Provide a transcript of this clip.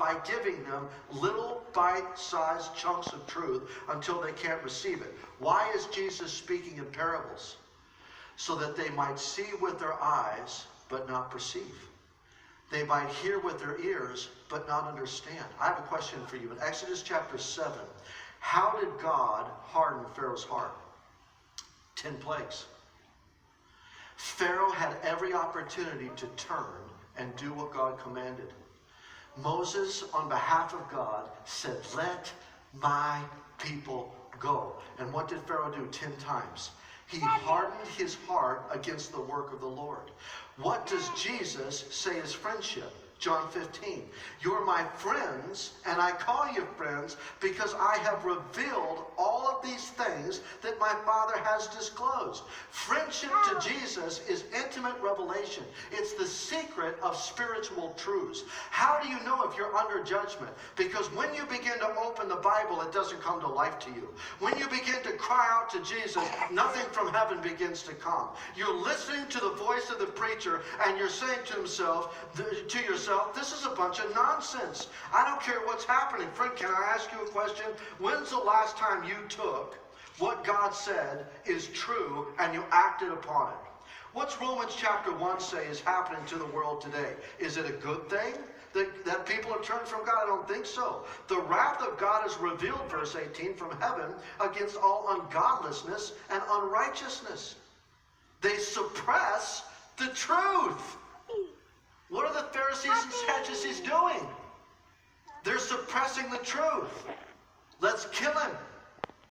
by giving them little bite-sized chunks of truth until they can't receive it. Why is Jesus speaking in parables? So that they might see with their eyes, but not perceive. They might hear with their ears, but not understand. I have a question for you. In Exodus chapter 7, how did God harden Pharaoh's heart? 10 plagues. Pharaoh had every opportunity to turn and do what God commanded. Moses, on behalf of God, said, "Let my people go." And what did Pharaoh do 10 times? He hardened his heart against the work of the Lord. What does Jesus say is friendship? John 15. "You're my friends, and I call you friends because I have revealed all of these things that my Father has disclosed." Friendship to Jesus is intimate revelation. It's the secret of spiritual truths. How do you know if you're under judgment? Because when you begin to open the Bible, it doesn't come to life to you. When you begin to cry out to Jesus, nothing from heaven begins to come. You're listening to the voice of the preacher, and you're saying to yourself, "This is a bunch of nonsense. I don't care what's happening." Friend, can I ask you a question? When's the last time you took what God said is true and you acted upon it? What's Romans chapter 1 say is happening to the world today? Is it a good thing that people have turned from God? I don't think so. The wrath of God is revealed, verse 18, from heaven against all ungodliness and unrighteousness. They suppress the truth. What are the Pharisees and Sadducees doing? They're suppressing the truth. Let's kill him.